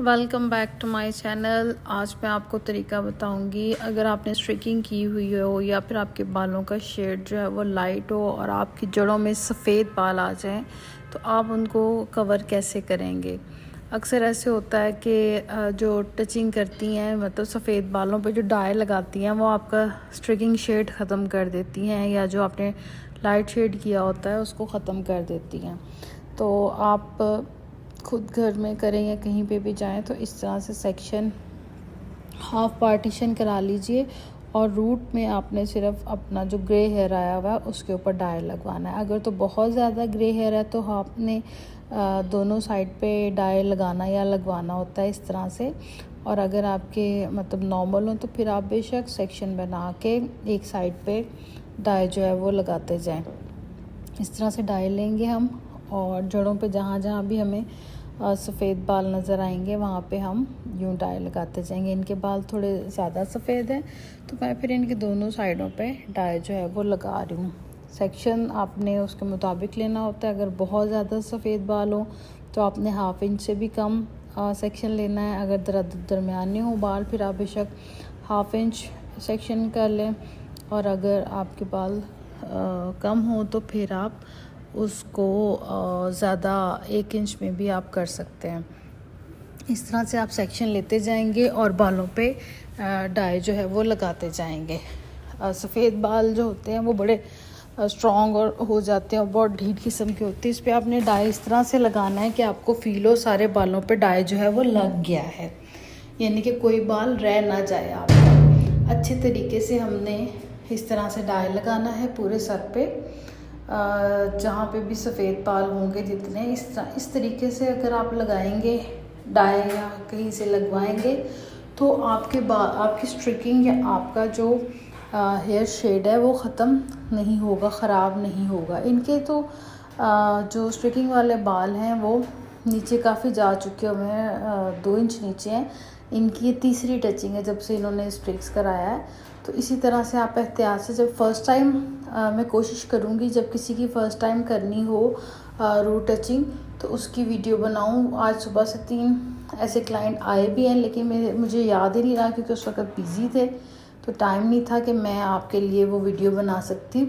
Welcome back to my channel. आज मैं आपको तरीका बताऊंगी, अगर आपने स्ट्रिकिंग की हुई हो या फिर आपके बालों का शेड जो है वो लाइट हो और आपकी जड़ों में सफ़ेद बाल आ जाएं तो आप उनको कवर कैसे करेंगे। अक्सर ऐसे होता है कि जो टचिंग करती हैं मतलब सफ़ेद बालों पे जो डाई लगाती हैं वो आपका स्ट्रिकिंग शेड ख़त्म कर देती हैं, या जो आपने लाइट शेड किया होता है उसको ख़त्म कर देती हैं। तो आप खुद घर में करें या कहीं पे भी जाएं तो इस तरह से सेक्शन हाफ पार्टीशन करा लीजिए और रूट में आपने सिर्फ अपना जो ग्रे हेयर आया हुआ है उसके ऊपर डाई लगवाना है। अगर तो बहुत ज़्यादा ग्रे हेयर है तो आपने दोनों साइड पे डाई लगाना या लगवाना होता है इस तरह से। और अगर आपके मतलब नॉर्मल हो तो फिर आप बेशक सेक्शन बना के एक साइड पे डाई जो है वो लगाते जाएं। इस तरह से डाई लेंगे हम और जड़ों पे जहाँ जहाँ भी हमें सफ़ेद बाल नज़र आएंगे वहाँ पे हम यूँ डाई लगाते जाएंगे। इनके बाल थोड़े ज़्यादा सफ़ेद हैं तो मैं फिर इनके दोनों साइडों पे डाई जो है वो लगा रही हूँ। सेक्शन आपने उसके मुताबिक लेना होता है। अगर बहुत ज़्यादा सफ़ेद बाल हो तो आपने हाफ इंच से भी कम सेक्शन लेना है। अगर दरमियाने हो बाल फिर आप बेशक हाफ इंच सेक्शन कर लें, और अगर आपके बाल कम हो तो फिर आप उसको ज़्यादा 1 इंच में भी आप कर सकते हैं। इस तरह से आप सेक्शन लेते जाएंगे और बालों पे डाई जो है वो लगाते जाएंगे। सफ़ेद बाल जो होते हैं वो बड़े स्ट्रॉन्ग और हो जाते हैं और बहुत ढीठ किस्म के होते हैं। इस पर आपने डाई इस तरह से लगाना है कि आपको फील हो सारे बालों पे डाई जो है वो लग गया है, यानी कि कोई बाल रह ना जाए आपका। अच्छे तरीके से हमने इस तरह से डाई लगाना है पूरे सर पे, जहाँ पे भी सफ़ेद बाल होंगे जितने। इस तरीके से अगर आप लगाएंगे डाई या कहीं से लगवाएंगे तो आपकी स्ट्रिकिंग या आपका जो हेयर शेड है वो ख़त्म नहीं होगा, ख़राब नहीं होगा। इनके तो जो स्ट्रिकिंग वाले बाल हैं वो नीचे काफ़ी जा चुके हुए हैं, 2 इंच नीचे हैं। इनकी ये तीसरी टचिंग है जब से इन्होंने स्ट्रिक्स कराया है। तो इसी तरह से आप एहतियात से जब फ़र्स्ट टाइम मैं कोशिश करूँगी जब किसी की फ़र्स्ट टाइम करनी हो रूट टचिंग तो उसकी वीडियो बनाऊँ। आज सुबह से 3 ऐसे क्लाइंट आए भी हैं, लेकिन मुझे याद ही नहीं रहा क्योंकि उस वक्त बिज़ी थे तो टाइम नहीं था कि मैं आपके लिए वो वीडियो बना सकती।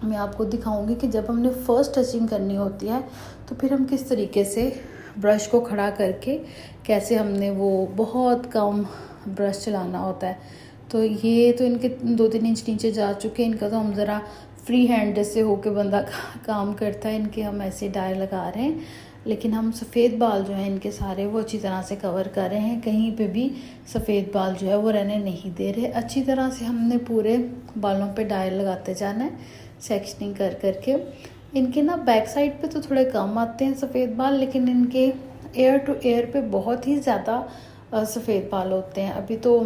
मैं आपको दिखाऊंगी कि जब हमने फ़र्स्ट टचिंग करनी होती है तो फिर हम किस तरीके से ब्रश को खड़ा करके कैसे हमने वो बहुत कम ब्रश चलाना होता है। तो ये तो इनके 2-3 इंच नीचे जा चुके हैं। इनका तो हम ज़रा फ्री हैंड जैसे होके बंदा काम करता है, इनके हम ऐसे डाई लगा रहे हैं। लेकिन हम सफ़ेद बाल जो हैं इनके सारे वो अच्छी तरह से कवर कर रहे हैं, कहीं पे भी सफ़ेद बाल जो है वो रहने नहीं दे रहे। अच्छी तरह से हमने पूरे बालों पे डाई लगाते जाना है सेक्शनिंग कर करके। इनके ना बैक साइड पे तो थोड़े कम आते हैं सफ़ेद बाल, लेकिन इनके एयर टू एयर पे बहुत ही ज़्यादा सफ़ेद बाल होते हैं। अभी तो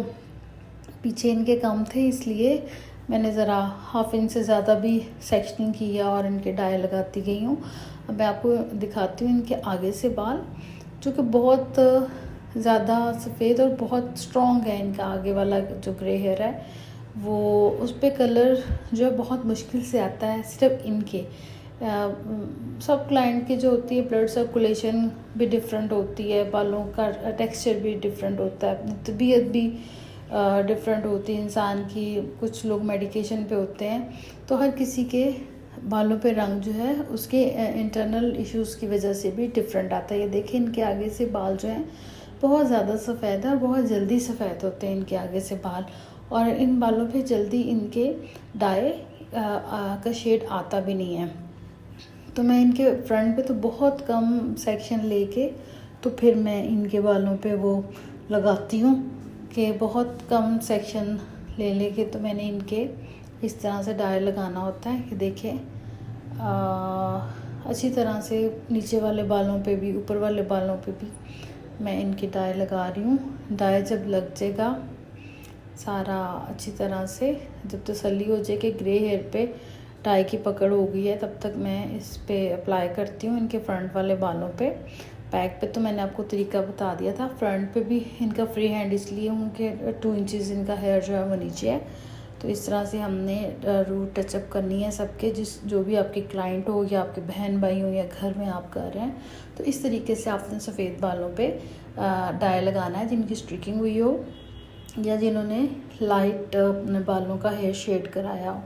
पीछे इनके कम थे इसलिए मैंने ज़रा हाफ इंच से ज़्यादा भी सेक्शनिंग किया और इनके डाई लगाती गई हूँ। अब मैं आपको दिखाती हूँ इनके आगे से बाल जो कि बहुत ज़्यादा सफ़ेद और बहुत स्ट्रॉन्ग है। इनका आगे वाला जो ग्रे हेयर है वो उस पर कलर जो है बहुत मुश्किल से आता है। सिर्फ इनके सब क्लाइंट की जो होती है ब्लड सर्कुलेशन भी डिफरेंट होती है, बालों का टेक्सचर भी डिफरेंट होता है, तबीयत भी डिफरेंट होती है इंसान की। कुछ लोग मेडिकेशन पे होते हैं तो हर किसी के बालों पे रंग जो है उसके इंटरनल इश्यूज़ की वजह से भी डिफरेंट आता है। ये देखिए इनके आगे से बाल जो हैं बहुत ज़्यादा सफ़ेद है और बहुत जल्दी सफ़ेद होते हैं इनके आगे से बाल, और इन बालों पे जल्दी इनके डाई का शेड आता भी नहीं है। तो मैं इनके फ्रंट पे तो बहुत कम सेक्शन लेके तो फिर मैं इनके बालों पे वो लगाती हूँ कि बहुत कम सेक्शन ले लेके तो मैंने इनके इस तरह से डाई लगाना होता है कि देखें अच्छी तरह से नीचे वाले बालों पे भी ऊपर वाले बालों पे भी मैं इनकी डाई लगा रही हूँ। डाई जब लग जाएगा सारा अच्छी तरह से, जब तसल्ली हो जाए कि ग्रे हेयर पे डाई की पकड़ हो गई है, तब तक मैं इस पे अप्लाई करती हूँ इनके फ्रंट वाले बालों पे। बैक पे तो मैंने आपको तरीका बता दिया था, फ्रंट पे भी इनका फ्री हैंड इसलिए हूँ कि 2 इंचज़ इनका हेयर जो है वो नीचे है। तो तो इस तरह से हमने रूट टचअप करनी है सबके, जो भी आपके क्लाइंट हो या आपके बहन भाई हो या घर में आप कर रहे हैं, तो इस तरीके से आपने सफ़ेद बालों पे डाई लगाना है जिनकी स्ट्रिकिंग हुई हो या जिन्होंने लाइट अपने बालों का हेयर शेड कराया हो।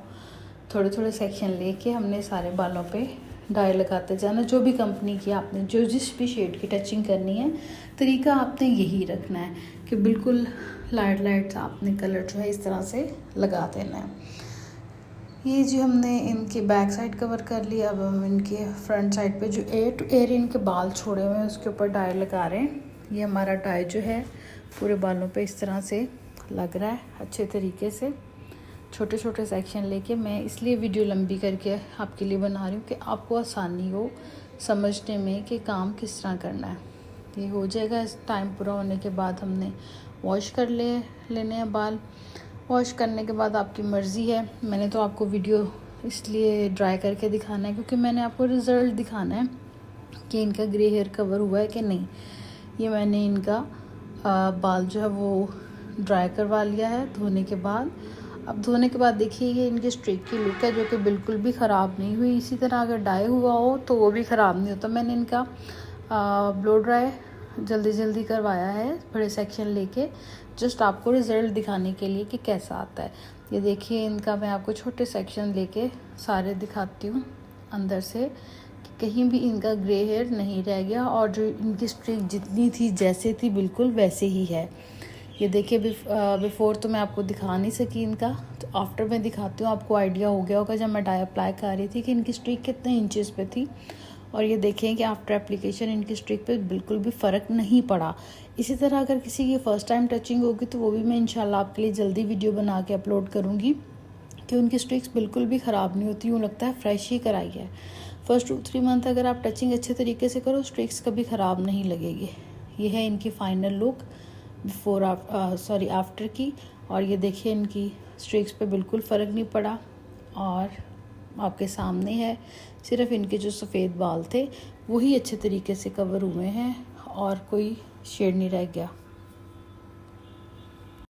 थोड़े थोड़े सेक्शन लेके हमने सारे बालों पे डाई लगाते जाना। जो भी कंपनी की आपने जिस भी शेड की टचिंग करनी है, तरीका आपने यही रखना है कि बिल्कुल लाइट लाइट आपने कलर जो है इस तरह से लगा देना है। ये जो हमने इनकी बैक साइड कवर कर लिया, अब हम इनके फ्रंट साइड पे जो एयर टू एयर इनके बाल छोड़े हुए हैं उसके ऊपर डाई लगा रहे हैं। ये हमारा डाई जो है पूरे बालों पे इस तरह से लग रहा है अच्छे तरीके से। छोटे छोटे सेक्शन लेके मैं इसलिए वीडियो लंबी करके आपके लिए बना रही हूँ कि आपको आसानी हो समझने में कि काम किस तरह करना है। ये हो जाएगा। इस टाइम पूरा होने के बाद हमने वॉश कर लेने हैं बाल। वॉश करने के बाद आपकी मर्ज़ी है। मैंने तो आपको वीडियो इसलिए ड्राई करके दिखाना है क्योंकि मैंने आपको रिज़ल्ट दिखाना है कि इनका ग्रे हेयर कवर हुआ है कि नहीं। ये मैंने इनका बाल जो है वो ड्राई करवा लिया है धोने के बाद। अब धोने के बाद देखिए ये इनकी स्ट्रिक की लुक है जो कि बिल्कुल भी ख़राब नहीं हुई। इसी तरह अगर डाई हुआ हो तो वो भी ख़राब नहीं होता। मैंने इनका ब्लो ड्राई जल्दी करवाया है बड़े सेक्शन लेके, जस्ट आपको रिज़ल्ट दिखाने के लिए कि कैसा आता है। ये देखिए इनका मैं आपको छोटे सेक्शन लेके सारे दिखाती हूँ अंदर से कि कहीं भी इनका ग्रे हेयर नहीं रह गया और जो इनकी स्ट्रिक जितनी थी जैसे थी बिल्कुल वैसे ही है। ये देखिए बिफ़ोर तो मैं आपको दिखा नहीं सकी इनका, तो आफ्टर मैं दिखाती हूँ। आपको आइडिया हो गया होगा जब मैं डाई अप्लाई कर रही थी कि इनकी स्ट्रिक कितने इंचेस पे थी। और ये देखें कि आफ्टर एप्लीकेशन इनकी स्ट्रिक पे बिल्कुल भी फ़र्क नहीं पड़ा। इसी तरह अगर किसी की फ़र्स्ट टाइम टचिंग होगी तो वो भी मैं इंशाल्लाह आपके लिए जल्दी वीडियो बना के अपलोड करूँगी कि उनकी स्ट्रिक्स बिल्कुल भी ख़राब नहीं होती, यूँ लगता है फ्रेश ही कराई है। फर्स्ट 2-3 मंथ अगर आप टचिंग अच्छे तरीके से करो स्ट्रिक्स कभी ख़राब नहीं लगेगी। ये है इनकी फ़ाइनल लुक आफ्टर की। और ये देखिए इनकी स्ट्रिक्स पे बिल्कुल फ़र्क नहीं पड़ा और आपके सामने है। सिर्फ इनके जो सफ़ेद बाल थे वही अच्छे तरीके से कवर हुए हैं और कोई शेड नहीं रह गया।